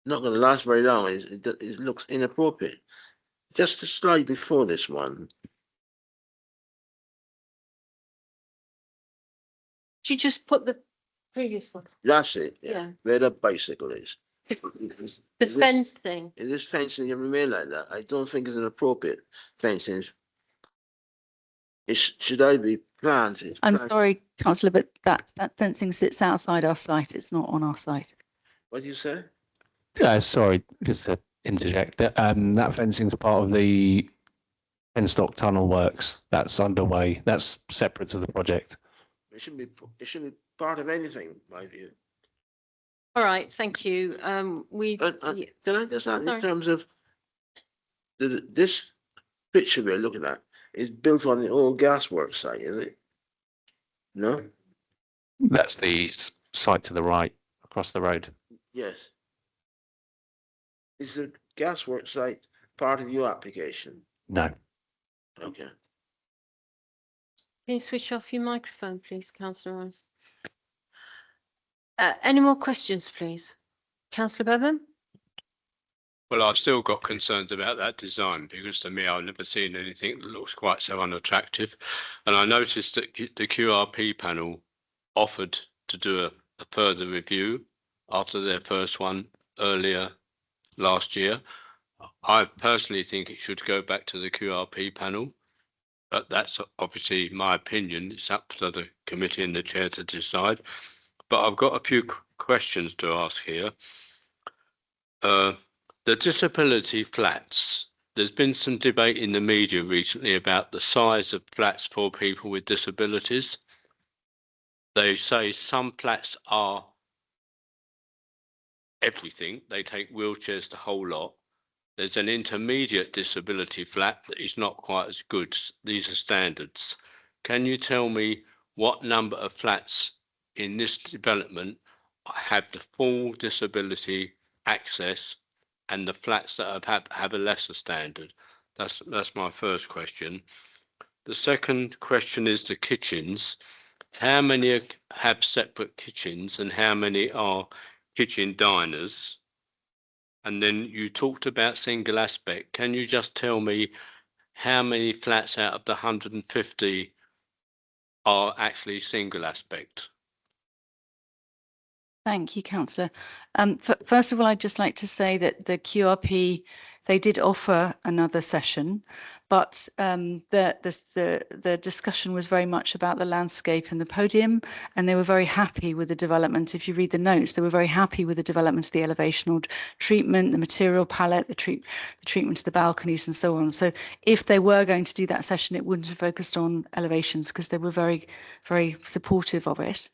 last very long. It looks inappropriate. Just a slide before this one. Did you just put the previous one? That's it. Yeah. Where the bicycle is. The fence thing. Is this fencing can remain like that? I don't think it's an appropriate fencing. Should I be planted? I'm sorry, Councillor, but that fencing sits outside our site. It's not on our site. What do you say? Sorry, just to interject. That fencing is part of the Penstock Tunnel works. That's underway. That's separate to the project. It shouldn't be part of anything, in my view. All right, thank you. Can I just add, in terms of this picture we're looking at is built on the old gasworks site, is it? No? That's the site to the right, across the road. Yes. Is the gasworks site part of your application? No. Okay. Can you switch off your microphone, please, Councillor Rice? Any more questions, please? Councillor Bevan? Well, I've still got concerns about that design because to me, I've never seen anything that looks quite so unattractive. And I noticed that the QRP panel offered to do a further review after their first one earlier last year. I personally think it should go back to the QRP panel, but that's obviously my opinion. It's up to the committee and the chair to decide. But I've got a few questions to ask here. The disability flats. There's been some debate in the media recently about the size of flats for people with disabilities. They say some flats are everything. They take wheelchairs the whole lot. There's an intermediate disability flat that is not quite as good. These are standards. Can you tell me what number of flats in this development have the full disability access and the flats that have a lesser standard? That's my first question. The second question is the kitchens. How many have separate kitchens and how many are kitchen diners? And then you talked about single aspect. Can you just tell me how many flats out of the 150 are actually single aspect? Thank you, Councillor. First of all, I'd just like to say that the QRP, they did offer another session, but the discussion was very much about the landscape and the podium, and they were very happy with the development. If you read the notes, they were very happy with the development of the elevational treatment, the material palette, the treatment of the balconies and so on. So if they were going to do that session, it wouldn't have focused on elevations because they were very, very supportive of it.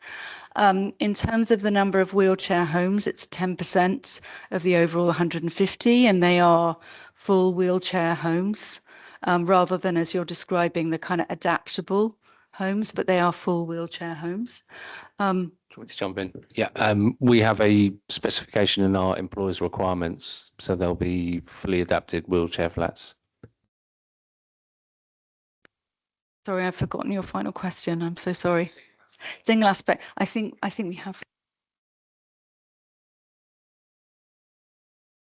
In terms of the number of wheelchair homes, it's 10% of the overall 150, and they are full wheelchair homes, rather than, as you're describing, the kind of adaptable homes, but they are full wheelchair homes. Do you want me to jump in? Yeah, we have a specification in our employers' requirements, so they'll be fully adapted wheelchair flats. Sorry, I've forgotten your final question. I'm so sorry. Single aspect. I think we have.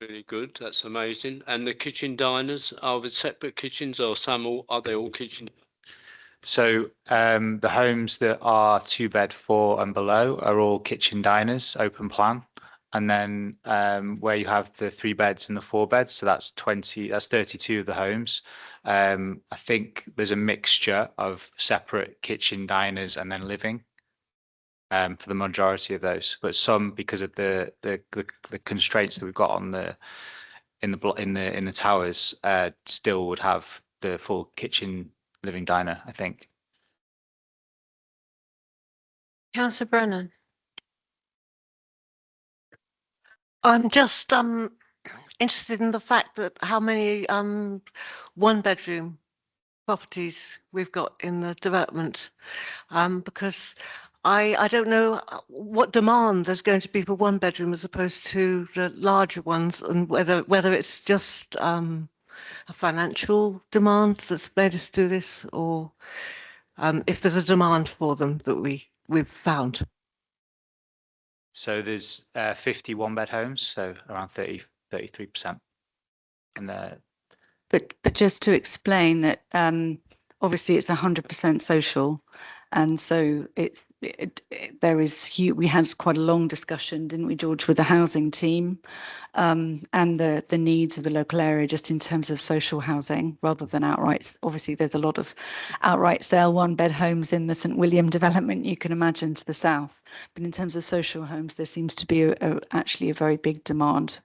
Really good. That's amazing. And the kitchen diners, are with separate kitchens or are they all kitchen? So the homes that are 2-bed, 4 and below are all kitchen diners, open plan. And then where you have the 3 beds and the 4 beds, so that's 32 of the homes. I think there's a mixture of separate kitchen diners and then living for the majority of those. But some, because of the constraints that we've got on in the towers, still would have the full kitchen living diner, I think. Councillor Brennan. I'm just interested in the fact that how many 1-bedroom properties we've got in the development, because I don't know what demand there's going to be for 1-bedroom as opposed to the larger ones, and whether it's just a financial demand that's made us do this, or if there's a demand for them that we've found. So there's 50 1-bed homes, so around 33% in there. But just to explain that, obviously it's 100% social, and so we had quite a long discussion, didn't we, George, with the housing team, and the needs of the local area just in terms of social housing rather than outright. Obviously, there's a lot of outright sale 1-bed homes in the St William development, you can imagine, to the south. But in terms of social homes, there seems to be actually a very big demand.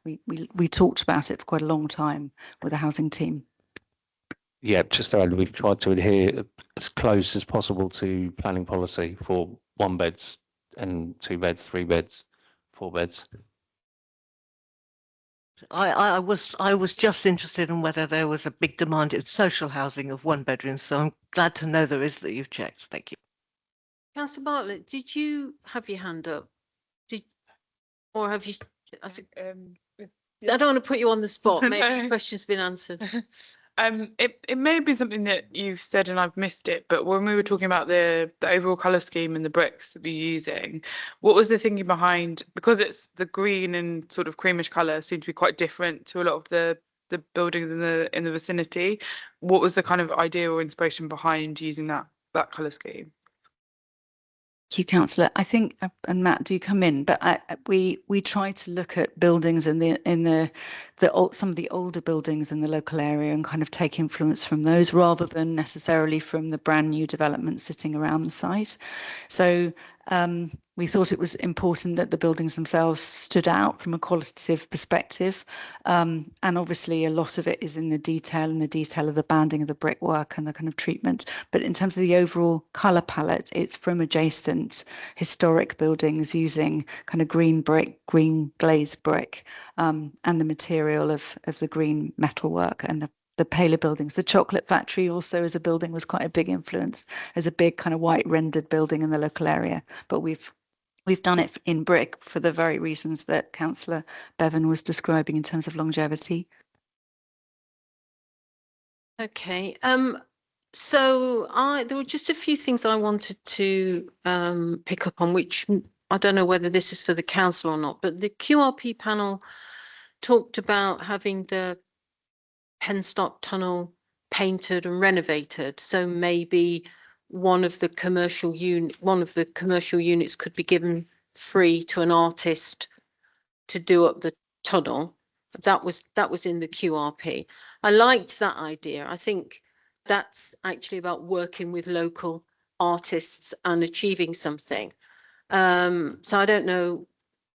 We talked about it for quite a long time with the housing team. Yeah, just to add, we've tried to adhere as close as possible to planning policy for 1-beds and 2-beds, 3-beds, 4-beds. I was just interested in whether there was a big demand in social housing of 1-bedrooms, so I'm glad to know there is, that you've checked. Thank you. Councillor Bartlett, did you have your hand up? Or have you? I don't want to put you on the spot. Maybe the question's been answered. It may be something that you've said and I've missed it, but when we were talking about the overall colour scheme and the bricks that we're using, what was the thinking behind, because it's the green and sort of creamish colour seem to be quite different to a lot of the buildings in the vicinity. What was the kind of idea or inspiration behind using that colour scheme? Thank you, Councillor. I think, and Matt, do come in, but we try to look at buildings in some of the older buildings in the local area and kind of take influence from those rather than necessarily from the brand new development sitting around the site. So we thought it was important that the buildings themselves stood out from a qualitative perspective. And obviously a lot of it is in the detail of the banding of the brickwork and the kind of treatment. But in terms of the overall colour palette, it's from adjacent historic buildings using kind of green brick, green glazed brick, and the material of the green metalwork and the paler buildings. The chocolate factory also as a building was quite a big influence, as a big kind of white rendered building in the local area. But we've done it in brick for the very reasons that Councillor Bevan was describing in terms of longevity. Okay. So there were just a few things I wanted to pick up on, which I don't know whether this is for the council or not, but the QRP panel talked about having the Penstock Tunnel painted and renovated. So maybe one of the commercial units could be given free to an artist to do up the tunnel. That was in the QRP. I liked that idea. I think that's actually about working with local artists and achieving something. So I don't know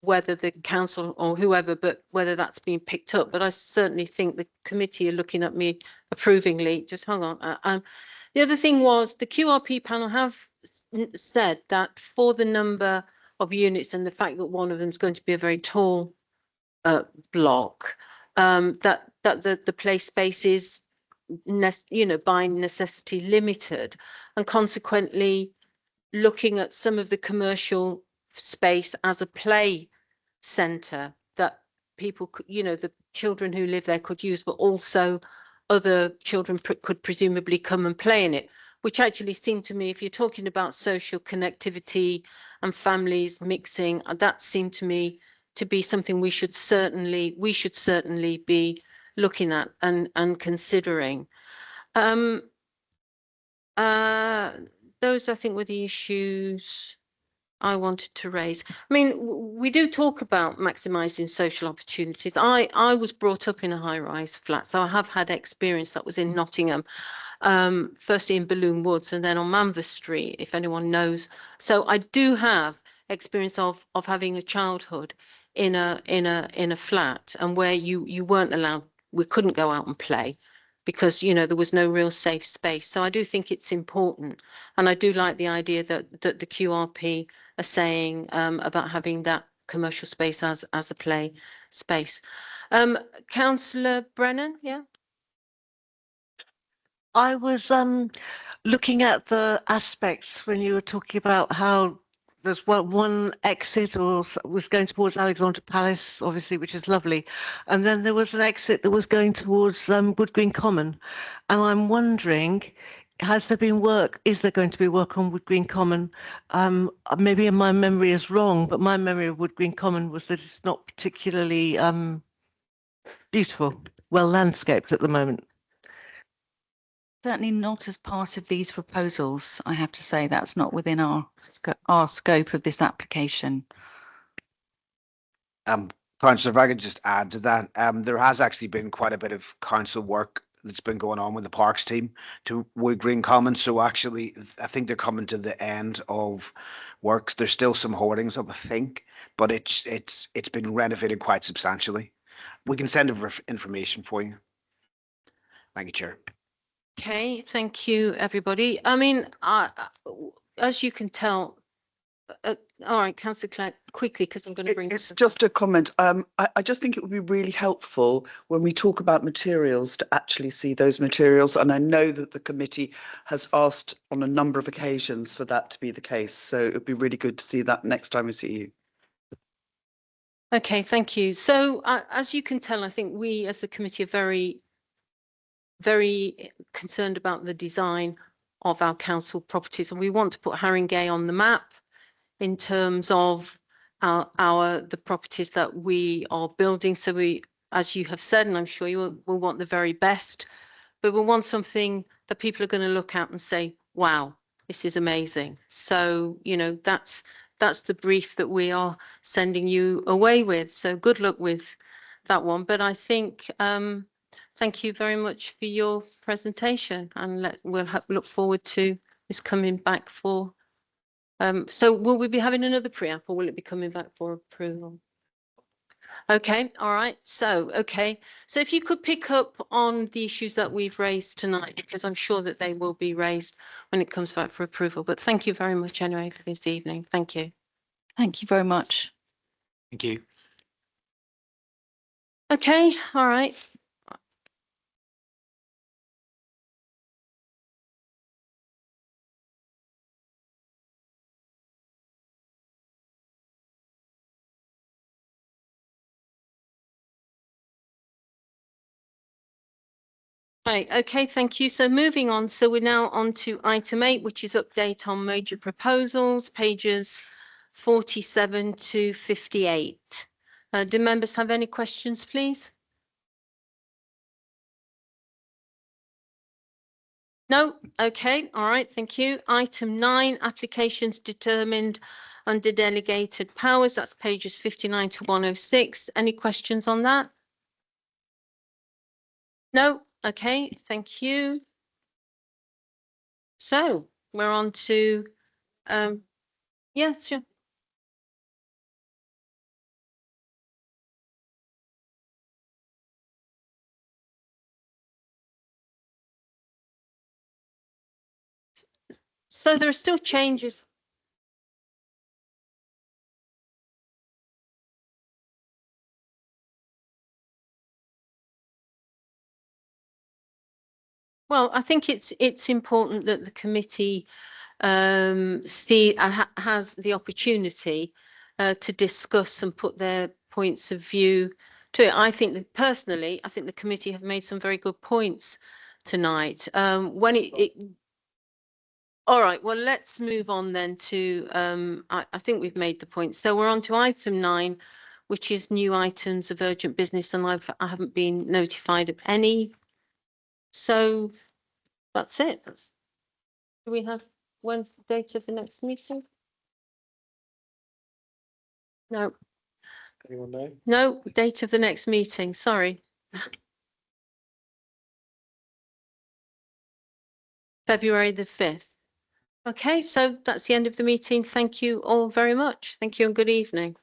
whether the council or whoever, but whether that's been picked up. But I certainly think the committee are looking at me approvingly. Just hang on. The other thing was the QRP panel have said that for the number of units and the fact that one of them is going to be a very tall block, that the play space is, by necessity limited, and consequently looking at some of the commercial space as a play centre that people could, the children who live there could use, but also other children could presumably come and play in it, which actually seemed to me, if you're talking about social connectivity and families mixing, that seemed to me to be something we should certainly be looking at and considering. Those, I think, were the issues I wanted to raise. I mean, we do talk about maximising social opportunities. I was brought up in a high-rise flat, so I have had experience. That was in Nottingham, firstly in Balloon Woods and then on Manvers Street, if anyone knows. So I do have experience of having a childhood in a flat, and where you weren't allowed, we couldn't go out and play, because there was no real safe space. So I do think it's important, and I do like the idea that the QRP are saying about having that commercial space as a play space. Councillor Brennan, yeah. I was looking at the aspects when you were talking about how there's one exit or was going towards Alexandra Palace, obviously, which is lovely. And then there was an exit that was going towards Wood Green Common. And I'm wondering, has there been work? Is there going to be work on Wood Green Common? Maybe my memory is wrong, but my memory of Wood Green Common was that it's not particularly beautiful, well landscaped at the moment. Certainly not as part of these proposals. I have to say that's not within our scope of this application. Councillor, if I could just add to that, there has actually been quite a bit of council work that's been going on with the parks team to Wood Green Commons. So actually, I think they're coming to the end of works. There's still some hoardings up, I think, but it's been renovated quite substantially. We can send over information for you. Thank you, Chair. Okay, thank you, everybody. I mean, as you can tell, all right, Councillor Clark, quickly, because I'm going to bring. It's just a comment. I just think it would be really helpful when we talk about materials to actually see those materials. And I know that the committee has asked on a number of occasions for that to be the case. So it would be really good to see that next time we see you. Okay, thank you. So as you can tell, I think we as the committee are very concerned about the design of our council properties, and we want to put Haringey on the map in terms of the properties that we are building. So we, as you have said, and I'm sure you will want the very best, but we want something that people are going to look at and say, wow, This is amazing. So, you know, that's the brief that we are sending you away with. So good luck with that one. But I think, thank you very much for your presentation, and we'll look forward to this coming back for, so will we be having another pre-app, or will it be coming back for approval? Okay, all right. So, okay. So if you could pick up on the issues that we've raised tonight, because I'm sure that they will be raised when it comes back for approval. But thank you very much anyway for this evening. Thank you. Thank you very much. Thank you. Okay, all right. Right, okay, thank you. So moving on, so we're now on to item 8, which is update on major proposals, pages 47 to 58. Do members have any questions, please? No? Okay, all right, thank you. Item 9, applications determined under delegated powers. That's pages 59 to 106. Any questions on that? No? Okay, thank you. So we're on to, yes, sure. So there are still changes. Well, I think it's important that the committee has the opportunity to discuss and put their points of view to it. I think that personally, I think the committee have made some very good points tonight. All right, well, let's move on then to, I think we've made the point. So we're on to item 9, which is new items of urgent business, and I haven't been notified of any. So that's it. Do we have, when's the date of the next meeting? No. Anyone know? No, date of the next meeting, sorry. February the 5th. Okay, so that's the end of the meeting. Thank you all very much. Thank you and good evening.